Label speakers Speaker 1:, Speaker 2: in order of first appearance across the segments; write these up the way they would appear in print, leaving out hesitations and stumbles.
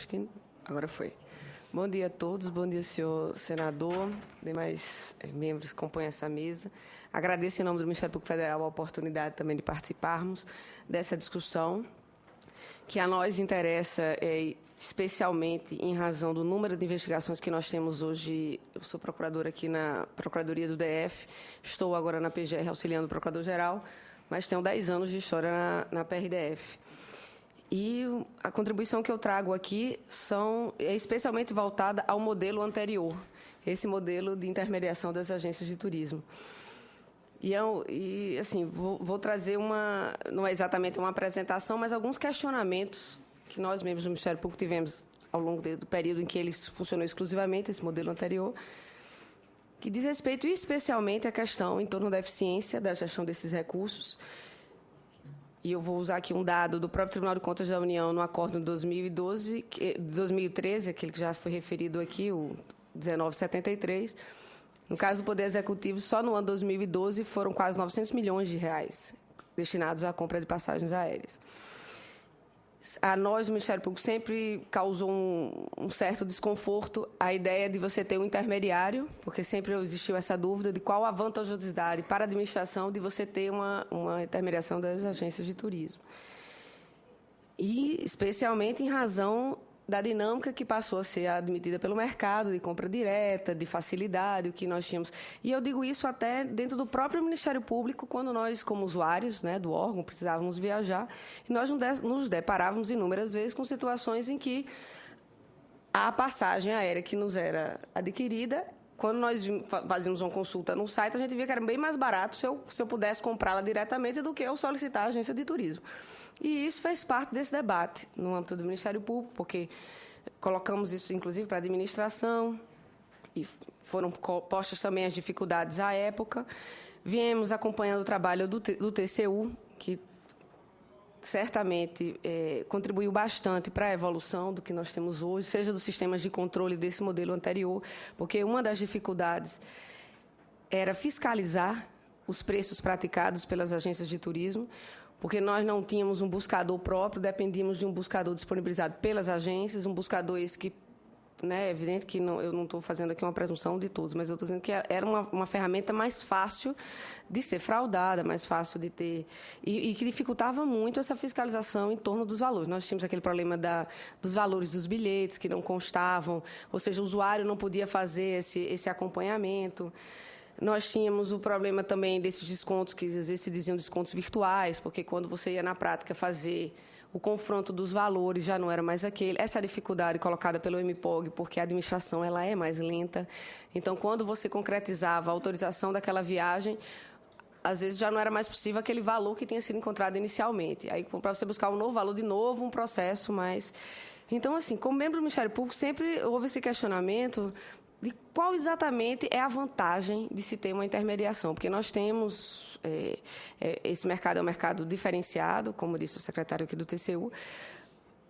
Speaker 1: Acho que agora foi. Bom dia a todos, bom dia, senhor senador, demais membros que compõem essa mesa. Agradeço, em nome do Ministério Público Federal, a oportunidade também de participarmos dessa discussão, que a nós interessa especialmente em razão do número de investigações que nós temos hoje. Eu sou procuradora aqui na Procuradoria do DF, estou agora na PGR auxiliando o Procurador-Geral, mas tenho 10 anos de história na PRDF. E a contribuição que eu trago aqui é especialmente voltada ao modelo anterior, esse modelo de intermediação das agências de turismo. E assim, vou trazer não é exatamente uma apresentação, mas alguns questionamentos que nós, membros do Ministério Público, tivemos ao longo do período em que ele funcionou exclusivamente, esse modelo anterior, que diz respeito especialmente à questão em torno da eficiência da gestão desses recursos. E eu vou usar aqui um dado do próprio Tribunal de Contas da União no acordo de 2013, aquele que já foi referido aqui, o 1973. No caso do Poder Executivo, só no ano 2012 foram quase 900 milhões de reais destinados à compra de passagens aéreas. A nós, o Ministério Público, sempre causou um certo desconforto a ideia de você ter um intermediário, porque sempre existiu essa dúvida de qual a vantajosidade para a administração de você ter uma intermediação das agências de turismo. E, especialmente, em razão da dinâmica que passou a ser admitida pelo mercado, de compra direta, de facilidade, o que nós tínhamos. E eu digo isso até dentro do próprio Ministério Público, quando nós, como usuários, né, do órgão, precisávamos viajar, e nós nos deparávamos inúmeras vezes com situações em que a passagem aérea que nos era adquirida, quando nós fazíamos uma consulta no site, a gente via que era bem mais barato se eu pudesse comprá-la diretamente do que eu solicitar a agência de turismo. E isso fez parte desse debate no âmbito do Ministério Público, porque colocamos isso, inclusive, para a administração, e foram postas também as dificuldades à época. Viemos acompanhando o trabalho do TCU, que certamente contribuiu bastante para a evolução do que nós temos hoje, seja dos sistemas de controle desse modelo anterior, porque uma das dificuldades era fiscalizar os preços praticados pelas agências de turismo, porque nós não tínhamos um buscador próprio, dependíamos de um buscador disponibilizado pelas agências, um buscador esse que, né, é evidente que eu não estou fazendo aqui uma presunção de todos, mas eu estou dizendo que era uma ferramenta mais fácil de ser fraudada, mais fácil de ter, e que dificultava muito essa fiscalização em torno dos valores. Nós tínhamos aquele problema dos valores dos bilhetes que não constavam, ou seja, o usuário não podia fazer esse acompanhamento. Nós tínhamos o problema também desses descontos, que às vezes se diziam descontos virtuais, porque quando você ia na prática fazer o confronto dos valores já não era mais aquele. Essa dificuldade colocada pelo MPOG, porque a administração ela é mais lenta. Então, quando você concretizava a autorização daquela viagem, às vezes já não era mais possível aquele valor que tinha sido encontrado inicialmente. Aí, para você buscar um novo valor, de novo, um processo mais... Então, assim, como membro do Ministério Público, sempre houve esse questionamento de qual exatamente é a vantagem de se ter uma intermediação, porque nós temos, esse mercado é um mercado diferenciado, como disse o secretário aqui do TCU,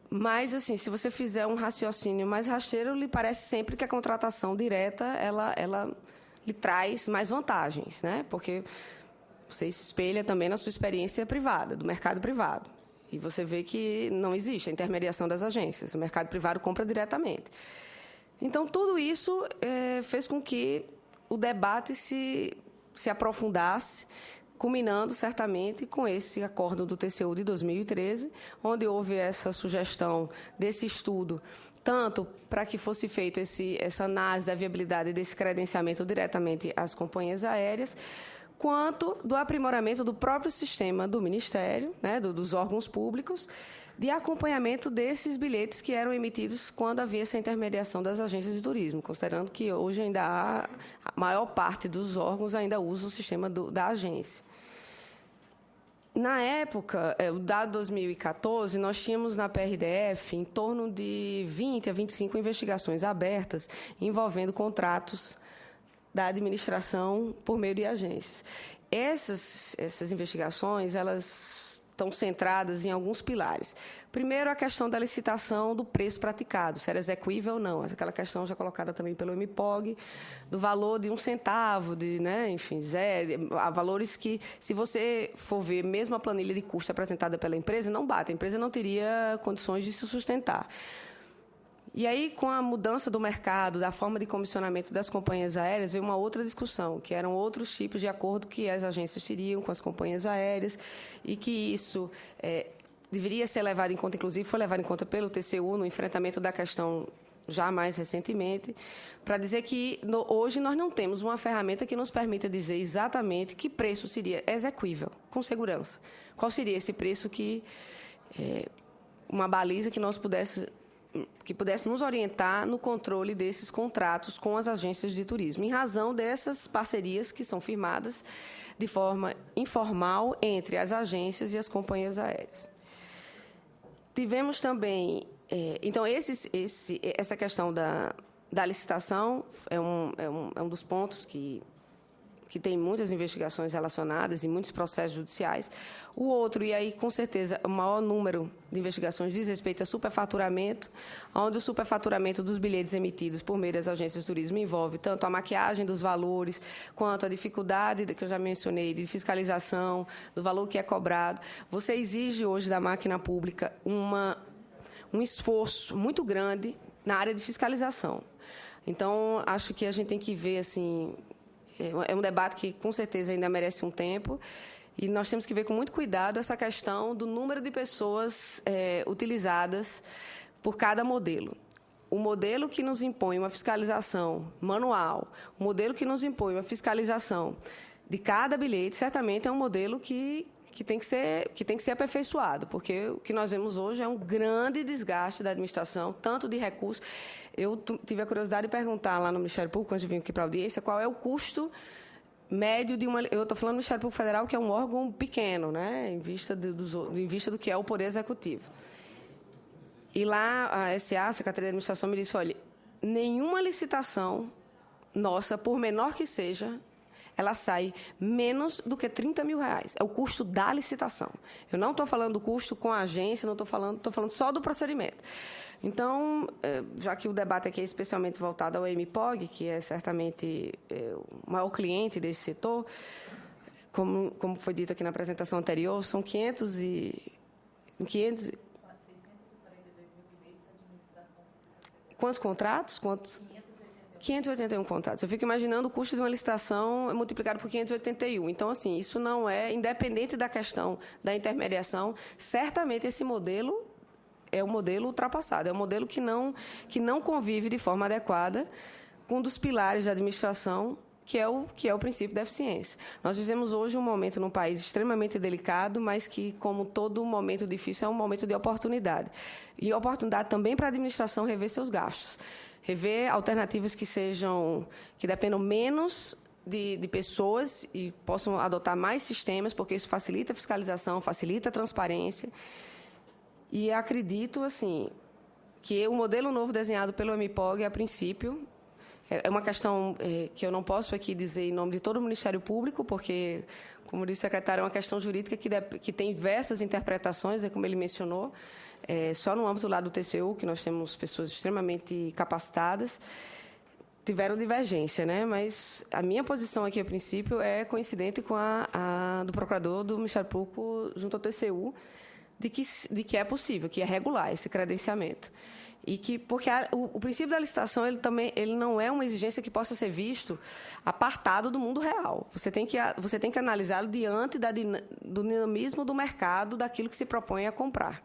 Speaker 1: mas, assim, se você fizer um raciocínio mais rasteiro, lhe parece sempre que a contratação direta, ela lhe traz mais vantagens, né? Porque você se espelha também na sua experiência privada, do mercado privado, e você vê que não existe a intermediação das agências, o mercado privado compra diretamente. Então, tudo isso fez com que o debate se aprofundasse, culminando, certamente, com esse acordo do TCU de 2013, onde houve essa sugestão desse estudo, tanto para que fosse feito essa análise da viabilidade desse credenciamento diretamente às companhias aéreas, quanto do aprimoramento do próprio sistema do Ministério, né, dos órgãos públicos, de acompanhamento desses bilhetes que eram emitidos quando havia essa intermediação das agências de turismo, considerando que hoje ainda a maior parte dos órgãos ainda usa o sistema da agência. Na época, o dado 2014, nós tínhamos na PRDF em torno de 20 a 25 investigações abertas envolvendo contratos da administração por meio de agências. Essas investigações, elas estão centradas em alguns pilares. Primeiro, a questão da licitação do preço praticado, se era execuível ou não. Aquela questão já colocada também pelo MPOG, do valor de 1 centavo, né, enfim, há valores que, se você for ver, mesmo a planilha de custo apresentada pela empresa, não bate. A empresa não teria condições de se sustentar. E aí, com a mudança do mercado, da forma de comissionamento das companhias aéreas, veio uma outra discussão, que eram outros tipos de acordo que as agências teriam com as companhias aéreas e que isso deveria ser levado em conta, inclusive foi levado em conta pelo TCU no enfrentamento da questão já mais recentemente, para dizer que hoje nós não temos uma ferramenta que nos permita dizer exatamente que preço seria exequível, com segurança. Qual seria esse preço que uma baliza que pudesse nos orientar no controle desses contratos com as agências de turismo, em razão dessas parcerias que são firmadas de forma informal entre as agências e as companhias aéreas. Tivemos também... então, essa questão da licitação é um dos pontos que tem muitas investigações relacionadas e muitos processos judiciais. O outro, e aí, com certeza, o maior número de investigações diz respeito a superfaturamento, onde o superfaturamento dos bilhetes emitidos por meio das agências de turismo envolve tanto a maquiagem dos valores, quanto a dificuldade, que eu já mencionei, de fiscalização, do valor que é cobrado. Você exige hoje da máquina pública um esforço muito grande na área de fiscalização. Então, acho que a gente tem que ver, assim... É um debate que, com certeza, ainda merece um tempo, e nós temos que ver com muito cuidado essa questão do número de pessoas utilizadas por cada modelo. O modelo que nos impõe uma fiscalização manual, o modelo que nos impõe uma fiscalização de cada bilhete, certamente é um modelo que tem que ser aperfeiçoado, porque o que nós vemos hoje é um grande desgaste da administração, tanto de recursos. Eu tive a curiosidade de perguntar lá no Ministério Público, antes de vir aqui para a audiência, qual é o custo médio de uma... Eu estou falando do Ministério Público Federal, que é um órgão pequeno, né, em vista do que é o Poder Executivo. E lá a SA, a Secretaria de Administração, me disse, olha, nenhuma licitação nossa, por menor que seja, ela sai menos do que R$30 mil. É o custo da licitação. Eu não estou falando do custo com a agência, estou falando só do procedimento. Então, já que o debate aqui é especialmente voltado ao MPOG, que é certamente o maior cliente desse setor, como foi dito aqui na apresentação anterior, são 642 mil bilhetes administração. Quantos contratos? 581 contratos. Eu fico imaginando o custo de uma licitação multiplicado por 581. Então, assim, isso não é, independente da questão da intermediação, certamente esse modelo é um modelo ultrapassado, é um modelo que não convive de forma adequada com um dos pilares da administração, que é o princípio da eficiência. Nós vivemos hoje um momento num país extremamente delicado, mas que, como todo momento difícil, é um momento de oportunidade. E oportunidade também para a administração rever seus gastos. Rever alternativas que dependam menos de pessoas e possam adotar mais sistemas, porque isso facilita a fiscalização, facilita a transparência. E acredito, assim, que o modelo novo desenhado pelo MPOG, a princípio, é uma questão que eu não posso aqui dizer em nome de todo o Ministério Público, porque, como disse o secretário, é uma questão jurídica que tem diversas interpretações, como ele mencionou. Só no âmbito lá do TCU, que nós temos pessoas extremamente capacitadas, tiveram divergência, né? Mas a minha posição aqui, a princípio, é coincidente com a do procurador do Ministério Público junto ao TCU, de que é possível, que é regular esse credenciamento. E porque o princípio da licitação ele não é uma exigência que possa ser visto apartado do mundo real. Você tem que analisá-lo diante do dinamismo do mercado, daquilo que se propõe a comprar.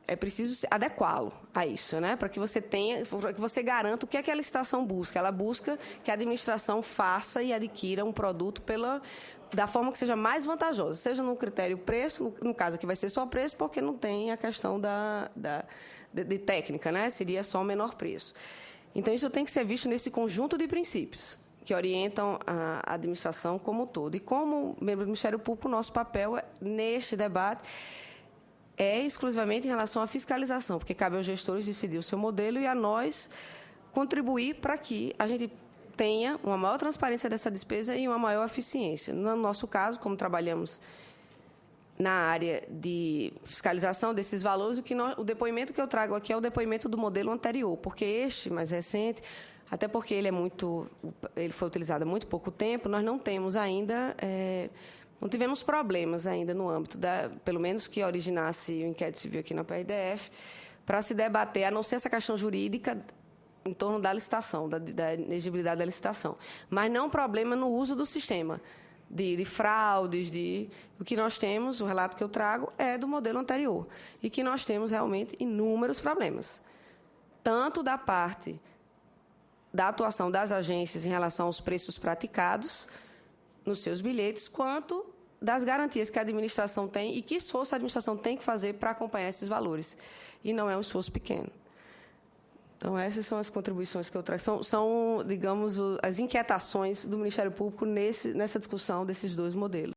Speaker 1: É preciso adequá-lo a isso, né? Para que você garanta o que é que a licitação busca. Ela busca que a administração faça e adquira um produto da forma que seja mais vantajosa, seja no critério preço, no caso aqui vai ser só preço, porque não tem a questão de técnica, né? Seria só o menor preço. Então, isso tem que ser visto nesse conjunto de princípios que orientam a administração como um todo. E como membro do Ministério Público, o nosso papel neste debate é exclusivamente em relação à fiscalização, porque cabe aos gestores decidir o seu modelo e a nós contribuir para que a gente tenha uma maior transparência dessa despesa e uma maior eficiência. No nosso caso, como trabalhamos na área de fiscalização desses valores, o depoimento que eu trago aqui é o depoimento do modelo anterior, porque este, mais recente, até porque ele foi utilizado há muito pouco tempo, nós não temos ainda... não tivemos problemas ainda no âmbito, pelo menos que originasse o inquérito civil aqui na PRDF, para se debater, a não ser essa questão jurídica em torno da licitação, da elegibilidade da licitação. Mas não problema no uso do sistema, de fraudes, o que nós temos, o relato que eu trago, é do modelo anterior. E que nós temos realmente inúmeros problemas, tanto da parte da atuação das agências em relação aos preços praticados nos seus bilhetes, quanto das garantias que a administração tem e que esforço a administração tem que fazer para acompanhar esses valores. E não é um esforço pequeno. Então, essas são as contribuições que eu trago. São digamos, as inquietações do Ministério Público nessa discussão desses dois modelos.